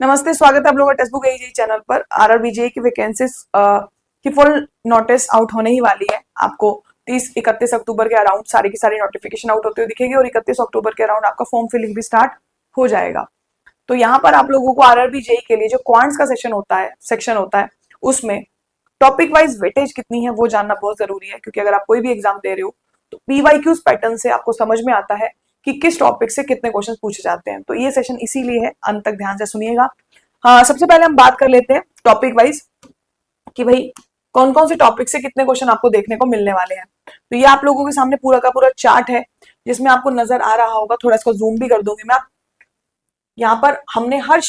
नमस्ते, स्वागत है आप लोगों का टेक्स्ट बुक एजी चैनल पर। आरआरबीजे की वैकेंसीज की फुल नोटिस आउट होने ही वाली है। आपको 30-31 अक्टूबर के अराउंड सारी की सारी नोटिफिकेशन आउट होते हुए दिखेगी और 31 अक्टूबर के अराउंड आपका फॉर्म फिलिंग भी स्टार्ट हो जाएगा। तो यहाँ पर आप लोगों को आरआरबीजे के लिए जो क्वांट्स का सेक्शन होता है उसमें टॉपिक वाइज वेटेज कितनी है वो जानना बहुत जरूरी है, क्योंकि अगर आप कोई भी एग्जाम दे रहे हो तो पीवाईक्यूज पैटर्न से आपको समझ में आता है कि किस टॉपिक से कितने क्वेश्चन पूछे जाते हैं। तो ये सेशन इसीलिए है, अंत तक ध्यान से सुनिएगा। हाँ, सबसे पहले हम बात कर लेते हैं टॉपिक वाइज कि भाई कौन कौन से टॉपिक से कितने क्वेश्चन आपको देखने को मिलने वाले हैं। तो ये आप लोगों के सामने पूरा का पूरा चार्ट है जिसमें आपको नजर आ रहा होगा, थोड़ा इसको जूम भी कर दूंगी मैं। यहाँ पर हमने हर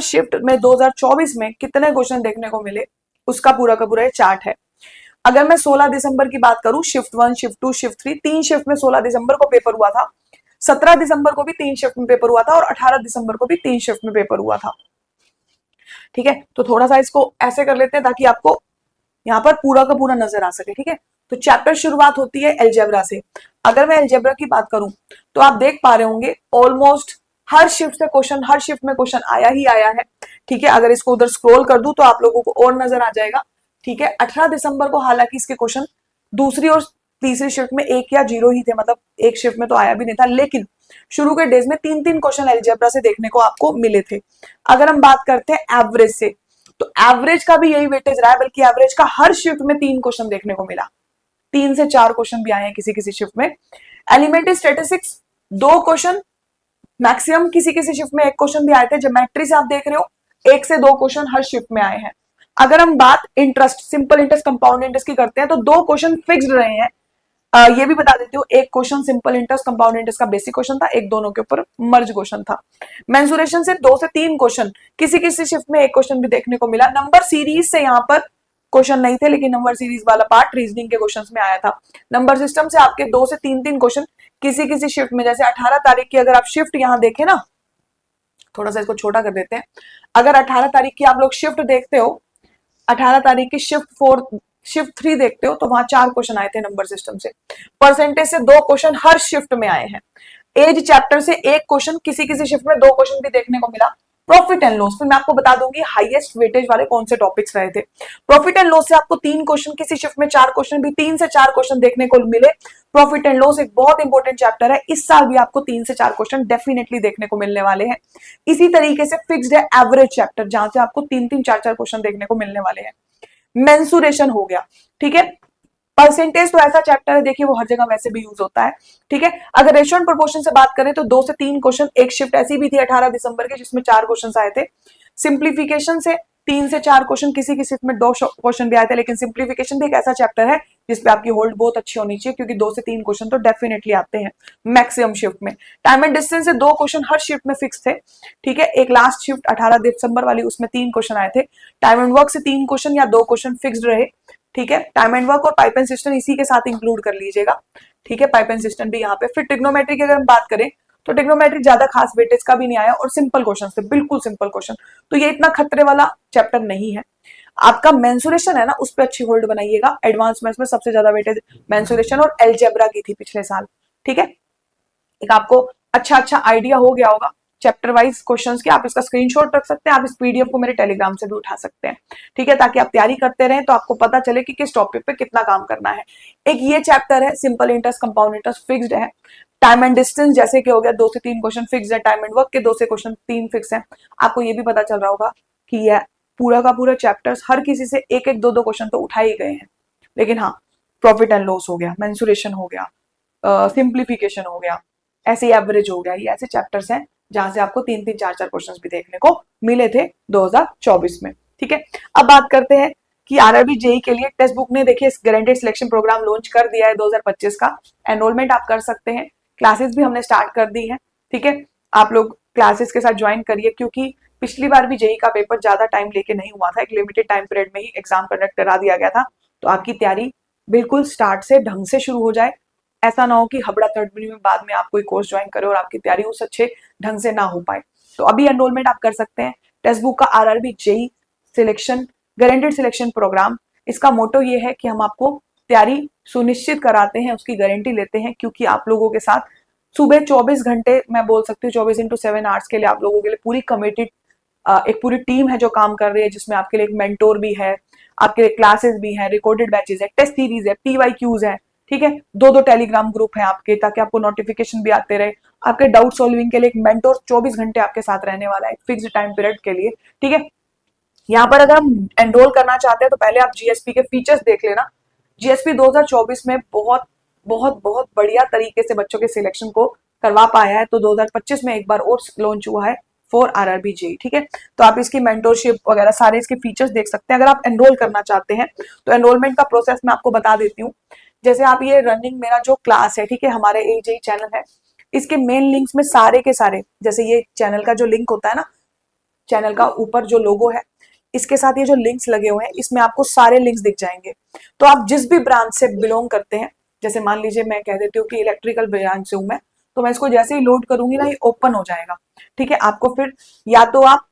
शिफ्ट में 2024 में कितने क्वेश्चन देखने को मिले उसका पूरा का पूरा ये चार्ट है। अगर मैं 16 दिसंबर की बात करूं, शिफ्ट 1, शिफ्ट 2, शिफ्ट 3, 3 शिफ्ट में 16 दिसंबर को पेपर हुआ था, 17 दिसंबर को भी 3 शिफ्ट में पेपर हुआ था और 18 दिसंबर को भी 3 शिफ्ट में पेपर हुआ था। ठीक है, तो थोड़ा सा इसको ऐसे कर लेते हैं ताकि आपको यहाँ पर पूरा का पूरा नजर आ सके। ठीक है, तो चैप्टर शुरुआत होती है एलजेब्रा से। अगर मैं एलजेब्रा की बात करूं तो आप देख पा रहे होंगे ऑलमोस्ट हर शिफ्ट में क्वेश्चन आया ही आया है। ठीक है, अगर इसको उधर स्क्रॉल कर दूं तो आप लोगों को और नजर आ जाएगा। ठीक है, 18 दिसंबर को हालांकि इसके क्वेश्चन दूसरी और तीसरी शिफ्ट में 1 या 0 ही थे, मतलब एक शिफ्ट में तो आया भी नहीं था, लेकिन शुरू के डेज में 3-3 क्वेश्चन एलजेब्रा से देखने को आपको मिले थे। अगर हम बात करते हैं एवरेज से, तो एवरेज का भी यही वेटेज रहा है, बल्कि एवरेज का हर शिफ्ट में 3 क्वेश्चन देखने को मिला, 3 से 4 क्वेश्चन भी आए हैं किसी किसी शिफ्ट में। एलिमेंट्री स्टैटिस्टिक्स 2 क्वेश्चन मैक्सिमम, किसी किसी शिफ्ट में 1 क्वेश्चन भी आए थे। ज्योमेट्री से आप देख रहे हो 1 से 2 क्वेश्चन हर शिफ्ट में आए हैं। अगर हम बात interest, simple interest, compound interest की करते हैं तो 2 क्वेश्चन फिक्स्ड रहे हैं। ये भी बता देती हूँ, 1 question simple interest compound interest का बेसिक क्वेश्चन था, एक दोनों के ऊपर मर्ज क्वेश्चन था। मेंसुरेशन से 2 से 3 क्वेश्चन, किसी किसी शिफ्ट में 1 क्वेश्चन भी देखने को मिला। नंबर सीरीज से यहाँ पर क्वेश्चन नहीं थे, लेकिन नंबर सीरीज वाला पार्ट रीजनिंग के क्वेश्चंस में आया था। नंबर सिस्टम से आपके 2 से 3-3 क्वेश्चन किसी किसी शिफ्ट में, जैसे 18 तारीख की अगर आप शिफ्ट यहाँ देखें ना, थोड़ा सा इसको छोटा कर देते हैं। अगर 18 तारीख की आप लोग शिफ्ट देखते हो, 18 तारीख की शिफ्ट 3 देखते हो तो वहां 4 क्वेश्चन आए थे नंबर सिस्टम से। परसेंटेज से 2 क्वेश्चन हर शिफ्ट में आए हैं। एज चैप्टर से 1 क्वेश्चन, किसी किसी शिफ्ट में 2 क्वेश्चन भी देखने को मिला। प्रॉफिट एंड लॉस, फिर मैं आपको बता दूंगी हाईएस्ट वेटेज वाले कौन से टॉपिक्स रहे थे। प्रॉफिट एंड लॉस से आपको 3 क्वेश्चन, किसी शिफ्ट में 4 क्वेश्चन भी, 3 से 4 क्वेश्चन देखने को मिले। प्रॉफिट एंड लॉस एक बहुत इंपॉर्टेंट चैप्टर है, इस साल भी आपको 3 से 4 क्वेश्चन डेफिनेटली देखने को मिलने वाले हैं। इसी तरीके से फिक्स्ड है एवरेज चैप्टर, जहां से आपको 3-3, 4-4 क्वेश्चन देखने को मिलने वाले हैं। मेंसुरेशन हो गया। ठीक है, परसेंटेज तो ऐसा चैप्टर है, देखिए वो हर जगह वैसे भी यूज होता है। ठीक है, अगर रेशियो एंड प्रोपोर्शन से बात करें तो 2 से 3 क्वेश्चन, एक शिफ्ट ऐसी भी थी 18 दिसंबर के जिसमें 4 क्वेश्चन आए थे। सिंप्लीफिकेशन से 3 से 4 क्वेश्चन, किसी की शिफ्ट में 2 क्वेश्चन भी आए थे, लेकिन सिंप्लीफिकेशन भी एक ऐसा चैप्टर है जिसपे आपकी होल्ड बहुत अच्छी होनी चाहिए, क्योंकि 2 से 3 क्वेश्चन तो डेफिनेटली आते हैं मैक्सिमम शिफ्ट में। टाइम एंड डिस्टेंस से 2 क्वेश्चन हर शिफ्ट में फिक्स थे। ठीक है, एक लास्ट शिफ्ट 18 दिसंबर वाली, उसमें 3 क्वेश्चन आए थे। टाइम एंड वर्क से 3 क्वेश्चन या 2 क्वेश्चन फिक्स्ड रहे। ठीक है, टाइम एंड वर्क और पाइप एंड सिस्टम इसी के साथ इंक्लूड कर लीजिएगा। ठीक है, पाइप एंड सिस्टम भी यहाँ पे। फिर ट्रिग्नोमेट्री की अगर हम बात करें तो ट्रिग्नोमेट्री ज्यादा खास वेटेज का भी नहीं आया और सिंपल क्वेश्चन थे, बिल्कुल सिंपल क्वेश्चन, तो ये इतना खतरे वाला चैप्टर नहीं है। आपका मेंसुरेशन है ना, उस पर अच्छी होल्ड बनाइएगा। एडवांस मैथ्स में सबसे ज्यादा वेटेज मेंसुरेशन और एलजेब्रा की थी पिछले साल। ठीक है, एक आपको अच्छा आइडिया हो गया होगा चैप्टर वाइज क्वेश्चंस के। आप इसका स्क्रीनशॉट रख सकते हैं, आप इस पीडीएफ को मेरे टेलीग्राम से भी उठा सकते हैं। ठीक है, ताकि आप तैयारी करते रहें तो आपको पता चले कि किस टॉपिक पे कितना काम करना है। एक ये चैप्टर है simple interest compound interest, fixed है। टाइम एंड डिस्टेंस जैसे कि हो गया 2 से 3 क्वेश्चन फिक्स है। टाइम एंड वर्क के 2 से क्वेश्चन 3 फिक्स है। आपको ये भी पता चल रहा होगा कि यह पूरा का पूरा चैप्टर्स हर किसी से 1-1, 2-2 क्वेश्चन तो उठा ही गए हैं। लेकिन हाँ, प्रॉफिट एंड लॉस हो गया, मेंसुरेशन हो गया, सिंप्लीफिकेशन हो गया, ऐसे एवरेज हो गया, ये ऐसे चैप्टर्स हैं जहां से आपको 3-3, 4-4 क्वेश्चंस भी देखने को मिले थे 2024 में। ठीक है, अब बात करते हैं कि आरआरबी जेई के लिए टेक्स्ट बुक ने देखिए गारंटेड सिलेक्शन प्रोग्राम लॉन्च कर दिया है 2025 का। एनरोलमेंट आप कर सकते हैं, क्लासेस भी हमने स्टार्ट कर दी है। ठीक है, आप लोग क्लासेस के साथ ज्वाइन करिए, क्योंकि पिछली बार भी जेई का पेपर ज्यादा टाइम लेके नहीं हुआ था, एक लिमिटेड टाइम पीरियड में ही एग्जाम कंडक्ट करा दिया गया था। तो आपकी तैयारी बिल्कुल स्टार्ट से ढंग से शुरू हो जाए, ऐसा ना हो कि हबड़ा तड़बड़ी में बाद में आप कोई कोर्स ज्वाइन करें और आपकी तैयारी उस अच्छे ढंग से ना हो पाए। तो अभी एनरोलमेंट आप कर सकते हैं टेक्स्ट बुक का RRB JE selection guaranteed selection programme. इसका मोटो ये है कि हम आपको तैयारी सुनिश्चित कराते हैं, उसकी गारंटी लेते हैं, क्योंकि आप लोगों के साथ सुबह 24 घंटे, मैं बोल सकती हूँ 24x7 आवर्स के लिए आप लोगों के लिए पूरी कमिटेड एक पूरी टीम है जो काम कर रही है, जिसमें आपके लिए एक मेंटोर भी है, आपके लिए क्लासेस भी है, रिकॉर्डेड बैचेस है, टेस्ट सीरीज है, PYQs है, ठीक है। दो दो टेलीग्राम ग्रुप है आपके, ताकि आपको नोटिफिकेशन भी आते रहे। आपके डाउट सॉल्विंग के लिए एक मेंटोर 24 घंटे आपके साथ रहने वाला है, फिक्स टाइम पीरियड के लिए, ठीक है। यहाँ पर अगर हम एनरोल करना चाहते हैं तो पहले आप जीएसपी के फीचर्स देख लेना। जीएसपी 2024 में बहुत बहुत बहुत बढ़िया तरीके से बच्चों के सिलेक्शन को करवा पाया है, तो 2025 में एक बार और लॉन्च हुआ है फॉर आरआरबी जेई, ठीक है। तो आप इसकी मेंटोरशिप वगैरह सारे इसके फीचर्स देख सकते हैं। अगर आप एनरोल करना चाहते हैं तो एनरोलमेंट का प्रोसेस मैं आपको बता देती हूँ। जैसे आप ये रनिंग मेरा जो क्लास है, ठीक है, हमारे एजेई चैनल है, इसके मेन लिंक्स में सारे के सारे, जैसे ये चैनल का जो लिंक होता है ना, चैनल का ऊपर जो लोगो है, इसके साथ ये जो लिंक्स लगे हुए हैं, इसमें आपको सारे लिंक्स दिख जाएंगे। तो आप जिस भी ब्रांच से बिलोंग करते हैं, जैसे मान लीजिए मैं कह देती हूँ कि इलेक्ट्रिकल ब्रांच से हूं मैं, तो मैं इसको जैसे ही लोड करूंगी ना, ये ओपन हो जाएगा, ठीक है। आपको फिर या तो आप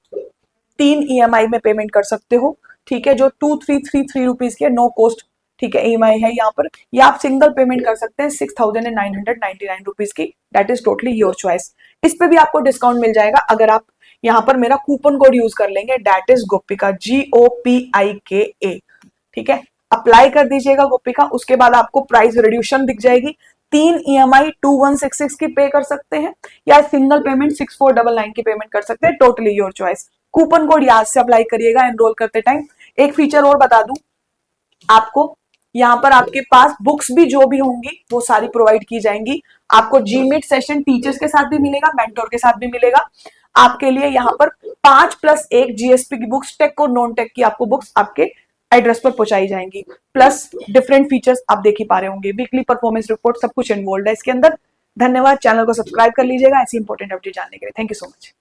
3 EMI में पेमेंट कर सकते हो, ठीक है, जो 2333 रुपीज की है, नो कॉस्ट, ठीक है, EMI है यहाँ पर, या आप सिंगल पेमेंट कर सकते हैं 6999 रुपीज की, that is totally your choice. इस पे भी आपको डिस्काउंट मिल जाएगा अगर आप यहाँ पर मेरा कूपन कोड यूज कर लेंगे, दैट इज गोपिका, GOPIKA, ठीक है। अप्लाई कर दीजिएगा गोपिका, उसके बाद आपको प्राइस रिड्यूशन दिख जाएगी। 3 EMI 2166 की पे कर सकते हैं, या सिंगल पेमेंट 6499 की पेमेंट कर सकते हैं, totally your choice. Coupon code याद से अप्लाई करिएगा एनरोल करते टाइम। एक फीचर और बता दूं आपको, यहाँ पर आपके पास बुक्स भी जो भी होंगी वो सारी प्रोवाइड की जाएंगी। आपको जीमीट सेशन टीचर्स के साथ भी मिलेगा, मेंटोर के साथ भी मिलेगा। आपके लिए यहाँ पर 5+1 जीएसपी की बुक्स, टेक और नॉन टेक की आपको बुक्स आपके एड्रेस पर पहुंचाई जाएंगी, प्लस डिफरेंट फीचर्स आप देख ही पा रहे होंगे, वीकली परफॉर्मेंस रिपोर्ट, सब कुछ इन्वॉल्व है इसके अंदर। धन्यवाद, चैनल को सब्सक्राइब कर लीजिएगा ऐसी इंपॉर्टेंट अपडेट जानने के लिए। Thank you so much.